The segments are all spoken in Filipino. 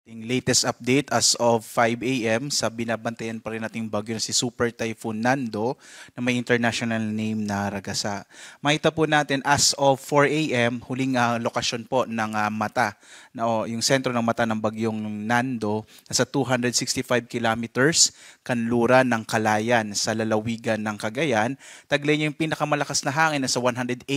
Yung latest update as of 5 a.m. sa binabantayan pa rin nating bagyo na si Super Typhoon Nando na may international name na Ragasa. Makita po natin as of 4 a.m. huling lokasyon po ng mata yung sentro ng mata ng bagyong Nando nasa 265 kilometers kanluran ng Kalayan sa lalawigan ng Cagayan. Taglay niya yung pinakamalakas na hangin nasa 185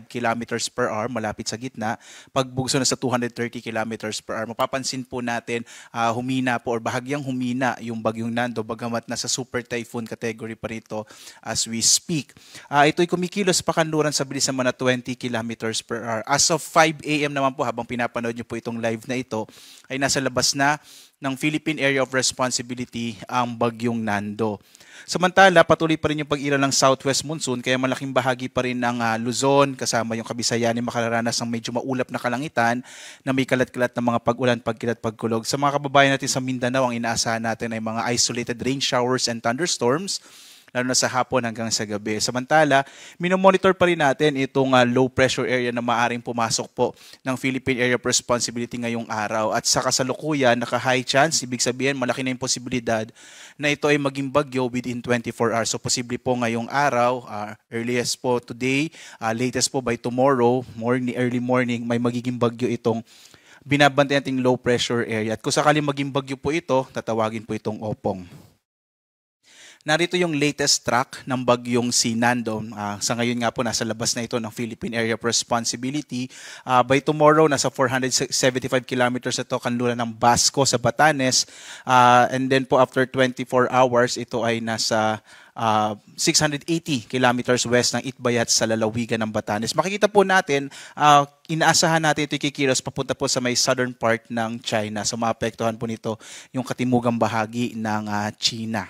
kilometers per hour malapit sa gitna, pagbugso na sa 230 kilometers per hour. Mapapansin po natin humina po or bahagyang humina yung bagyong Nando bagamat nasa super typhoon category pa rito as we speak. Ito'y kumikilos pa kanluran sa bilis naman na 20 kilometers per hour. As of 5 a.m. naman po habang pinapanood nyo po itong live na ito ay nasa labas na ng Philippine Area of Responsibility ang bagyong Nando. Samantala, patuloy pa rin yung pag-ira ng southwest monsoon kaya malaking bahagi pa rin ng Luzon kasama yung Kabisayan ay makararanas ng medyo maulap na kalangitan na may kalat-kalat na mga pag-ulan, pagkilat, pagkulog. Sa mga kababayan natin sa Mindanao, ang inaasahan natin ay mga isolated rain showers and thunderstorms lalo na sa hapon hanggang sa gabi. Samantala, minomonitor pa rin natin itong low pressure area na maaring pumasok po ng Philippine Area of Responsibility ngayong araw. At sa kasalukuyan, naka-high chance, ibig sabihin malaki na yung posibilidad na ito ay maging bagyo within 24 hours. So posible po ngayong araw, earliest po today, latest po by tomorrow, early morning, may magiging bagyo itong binabantayan nating low pressure area. At kung sakaling maging bagyo po ito, tatawagin po itong Opong. Narito yung latest track ng bagyong si Nando. Sa ngayon nga po, nasa labas na ito ng Philippine Area of Responsibility. By tomorrow, nasa 475 kilometers ito kanluran ng Basco sa Batanes. And then po after 24 hours, ito ay nasa 680 kilometers west ng Itbayat sa lalawigan ng Batanes. Makikita po natin, inaasahan natin ito kikilos papunta po sa may southern part ng China. So maapektuhan po nito yung katimugang bahagi ng China.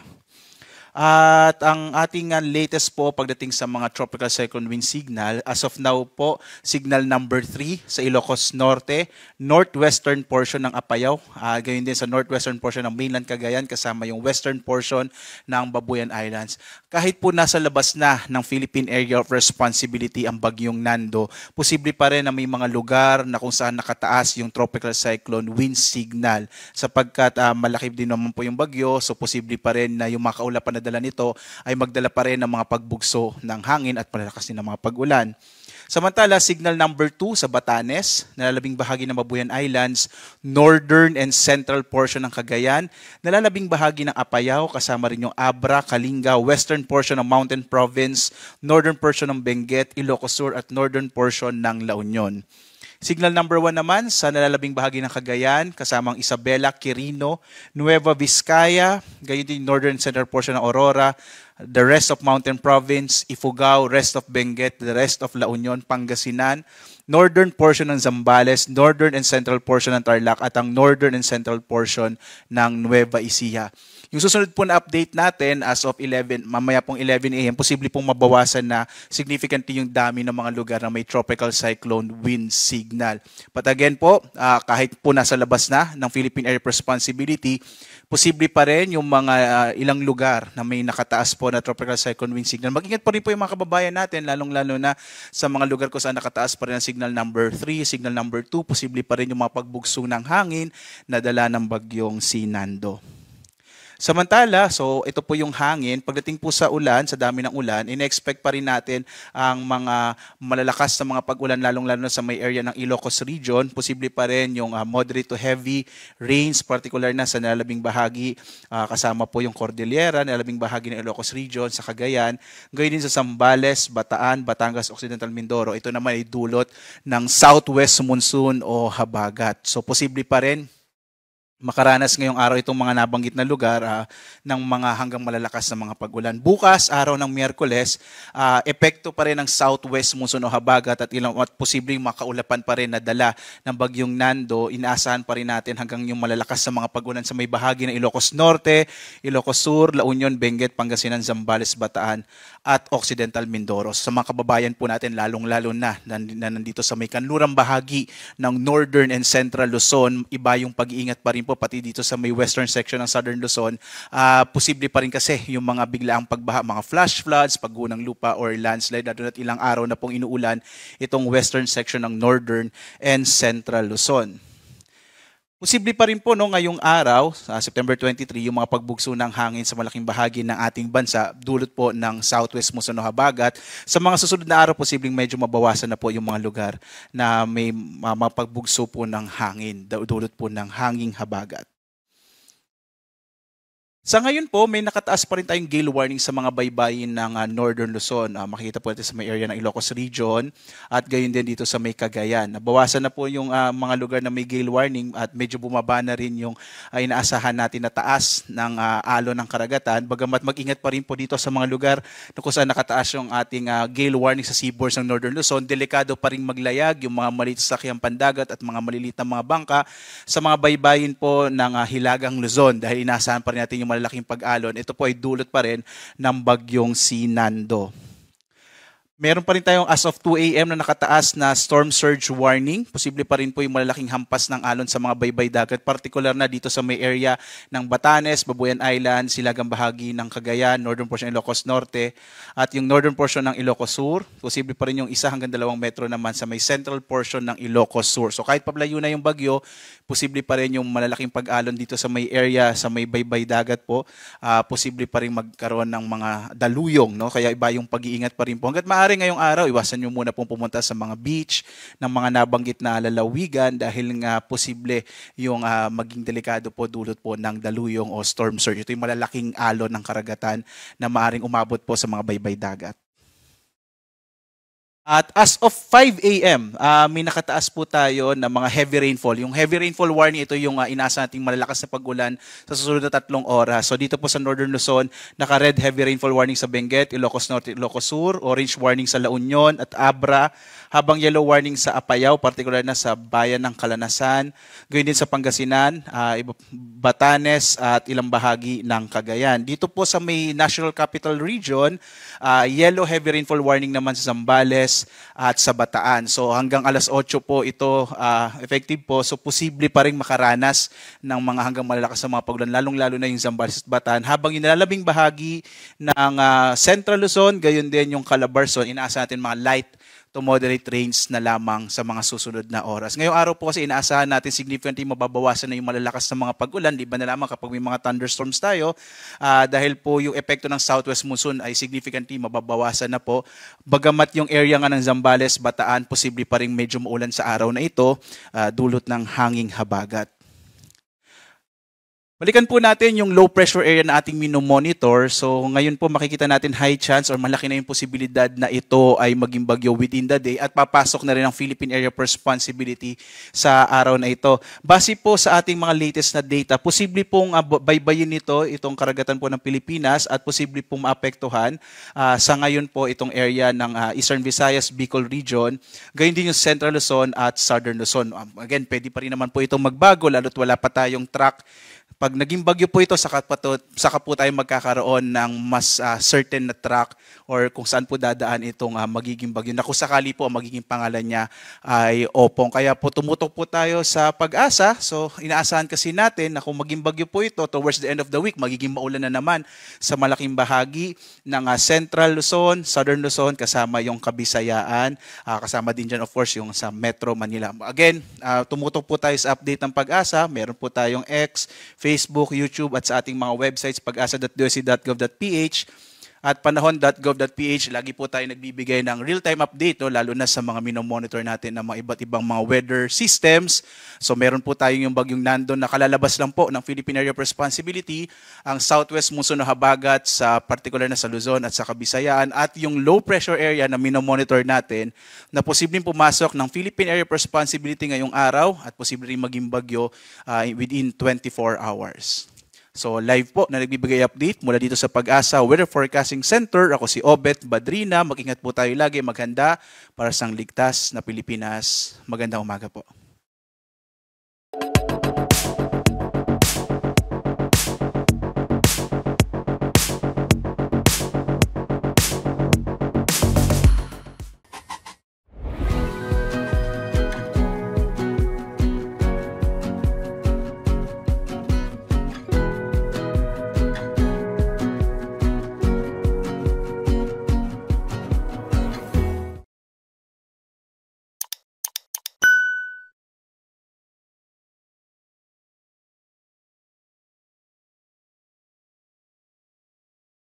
At ang ating latest po pagdating sa mga tropical cyclone wind signal, as of now po, signal number 3 sa Ilocos Norte, northwestern portion ng Apayao, gayon din sa northwestern portion ng mainland Cagayan, kasama yung western portion ng Babuyan Islands. Kahit po nasa labas na ng Philippine Area of Responsibility ang bagyong Nando, posible pa rin na may mga lugar na kung saan nakataas yung tropical cyclone wind signal sapagkat malaki din naman po yung bagyo, so posible pa rin na yung mga kaulapan na dala nito ay magdala pa rin ng mga pagbugso ng hangin at malalakas din ng mga pag-ulan. Samantala, signal number 2 sa Batanes, nalalabing bahagi ng Babuyan Islands, northern and central portion ng Cagayan, nalalabing bahagi ng Apayao, kasama rin yung Abra, Kalinga, western portion ng Mountain Province, northern portion ng Benguet, Ilocos Sur at northern portion ng La Union. Signal number 1 naman sa nalalabing bahagi ng Cagayan, kasamang Isabela, Quirino, Nueva Vizcaya, gayon din northern central portion ng Aurora, the rest of Mountain Province, Ifugao, rest of Benguet, the rest of La Union, Pangasinan, northern portion ng Zambales, northern and central portion ng Tarlac at ang northern and central portion ng Nueva Ecija. Yung susunod po na update natin as of 11, mamaya pong 11 a.m., posible pong mabawasan na significantly yung dami ng mga lugar na may tropical cyclone wind signal. But again po, kahit po nasa labas na ng Philippine Area of Responsibility, posible pa rin yung mga ilang lugar na may nakataas po na tropical cyclone wind signal. Mag-ingat pa rin po yung mga kababayan natin, lalong-lalo na sa mga lugar kung saan nakataas pa rin ang signal number 3, signal number 2, posible pa rin yung mga pagbugso ng hangin na dala ng bagyong si Nando. Samantala, so ito po yung hangin. Pagdating po sa ulan, sa dami ng ulan, ine-expect pa rin natin ang mga malalakas na mga pag-ulan, lalong-lalo sa may area ng Ilocos region. Posible pa rin yung moderate to heavy rains, particular na sa nalalabing bahagi, kasama po yung Cordillera, nalalabing bahagi ng Ilocos region, sa Cagayan. Gayon din sa Zambales, Bataan, Batangas, Occidental Mindoro. Ito naman ay dulot ng southwest monsoon o habagat. So posible pa rin makaranas ngayong araw itong mga nabanggit na lugar ng mga hanggang malalakas na mga pag-ulan. Bukas, araw ng Miyerkules, epekto pa rin ng southwest monsoon o habagat at posibleng makaulapan pa rin na dala ng bagyong Nando. Inaasahan pa rin natin hanggang yung malalakas na mga pag-ulan sa may bahagi ng Ilocos Norte, Ilocos Sur, La Union, Benguet, Pangasinan, Zambales, Bataan at Occidental Mindoro. Sa mga kababayan po natin, lalong-lalo na nandito sa may kanlurang bahagi ng Northern and Central Luzon, iba yung pag-iingat pa rin po pati dito sa may western section ng Southern Luzon, posible pa rin kasi yung mga biglaang pagbaha, mga flash floods, pagguho ng lupa or landslide, lalo na't ilang araw na pong inuulan itong western section ng Northern and Central Luzon. Posible pa rin po no, ngayong araw, sa September 23, yung mga pagbugso ng hangin sa malaking bahagi ng ating bansa, dulot po ng southwest muson o habagat. Sa mga susunod na araw, posibleng medyo mabawasan na po yung mga lugar na may mapagbugso po ng hangin, dulot po ng hanging habagat. Sa ngayon po, may nakataas pa rin tayong gale warning sa mga baybayin ng Northern Luzon. Makikita po natin sa may area ng Ilocos Region at gayon din dito sa may Cagayan. Nabawasan na po yung mga lugar na may gale warning at medyo bumaba na rin yung inaasahan natin na taas ng alon ng karagatan. Bagamat mag-ingat pa rin po dito sa mga lugar na kung saan nakataas yung ating gale warning sa seaboards ng Northern Luzon. Delikado pa rin maglayag yung mga maliit sa sakyang pandagat at mga malilit na mga bangka sa mga baybayin po ng Hilagang Luzon dahil inaasahan pa rin natin yung malalaking pag-alon. Ito po ay dulot pa rin ng bagyong si Nando. Meron pa rin tayong as of 2 a.m. na nakataas na storm surge warning. Posible pa rin po yung malalaking hampas ng alon sa mga baybay dagat, particular na dito sa may area ng Batanes, Babuyan Island, silagang bahagi ng Cagayan, northern portion ng Ilocos Norte, at yung northern portion ng Ilocos Sur. Posible pa rin yung 1 hanggang 2 metro naman sa may central portion ng Ilocos Sur. So kahit pablayo na yung bagyo, posible pa rin yung malalaking pag-alon dito sa may area, sa may baybay dagat po. Posible pa rin magkaroon ng mga daluyong, no? Kaya iba yung pag-iingat pa rin po. Hanggat maaari ngayong araw, iwasan nyo muna pong pumunta sa mga beach, ng mga nabanggit na lalawigan dahil nga posible yung maging delikado po dulot po ng daluyong o storm surge. Ito yung malalaking alon ng karagatan na maaring umabot po sa mga baybay dagat. At as of 5 a.m., may nakataas po tayo ng mga heavy rainfall. Yung heavy rainfall warning, ito yung inaasahan nating malalakas na pag-ulan sa susunod na 3 oras. So dito po sa Northern Luzon, naka-red heavy rainfall warning sa Benguet, Ilocos Norte, Ilocos Sur, orange warning sa La Union at Abra, habang yellow warning sa Apayao, particular na sa bayan ng Calanasan, gayon din sa Pangasinan, Batanes at ilang bahagi ng Cagayan. Dito po sa may National Capital Region, yellow heavy rainfall warning naman sa Zambales at sa Bataan. So hanggang alas 8 po ito effective po. So posible pa rin makaranas ng mga hanggang malalakas na mga pagulan, lalong-lalo na yung Zambales at Bataan. Habang yung nalalabing bahagi ng Central Luzon, gayon din yung Calabarzon, inaasahan natin mga light to moderate rains na lamang sa mga susunod na oras. Ngayong araw po kasi inaasahan natin significantly mababawasan na yung malalakas na mga pag-ulan, di ba na lamang kapag may mga thunderstorms tayo, dahil po yung epekto ng southwest monsoon ay significantly mababawasan na po. Bagamat yung area nga ng Zambales, Bataan, posible pa rin medyo maulan sa araw na ito, dulot ng hanging habagat. Balikan po natin yung low pressure area na ating minomonitor. So ngayon po makikita natin high chance or malaki na yung posibilidad na ito ay maging bagyo within the day at papasok na rin ang Philippine Area of Responsibility sa araw na ito. Base po sa ating mga latest na data, posible pong baybayin nito itong karagatan po ng Pilipinas at posible pong maapektuhan sa ngayon po itong area ng Eastern Visayas, Bicol Region, gayon din yung Central Luzon at Southern Luzon. Again, pwede pa rin naman po itong magbago lalo't wala pa tayong track. Pag naging bagyo po ito, saka po tayo magkakaroon ng mas certain na track or kung saan po dadaan itong magiging bagyo. Na kung sakali po ang magiging pangalan niya ay Opong. Kaya po tumutok po tayo sa pag-asa. So inaasahan kasi natin na kung maging bagyo po ito, towards the end of the week, magiging maulan na naman sa malaking bahagi ng Central Luzon, Southern Luzon, kasama yung Kabisayaan, kasama din dyan of course yung sa Metro Manila. Again, tumutok po tayo sa update ng pag-asa. Meron po tayong X, Facebook, YouTube at sa ating mga websites pag-asa.doc.gov.ph at panahon.gov.ph. Lagi po tayo nagbibigay ng real-time update, no? Lalo na sa mga minomonitor natin ng mga iba't ibang mga weather systems. So meron po tayong yung bagyong Nando na kalalabas lang po ng Philippine Area of Responsibility, ang southwest monsoon na habagat sa particular na sa Luzon at sa Kabisayaan at yung low pressure area na minomonitor natin na posibleng pumasok ng Philippine Area of Responsibility ngayong araw at posibleng rin maging bagyo within 24 hours. So live po na nagbibigay update mula dito sa Pag-asa Weather Forecasting Center. Ako si Obet Badrina. Mag-ingat po tayo lagi, maghanda para sa ligtas na Pilipinas. Magandang umaga po.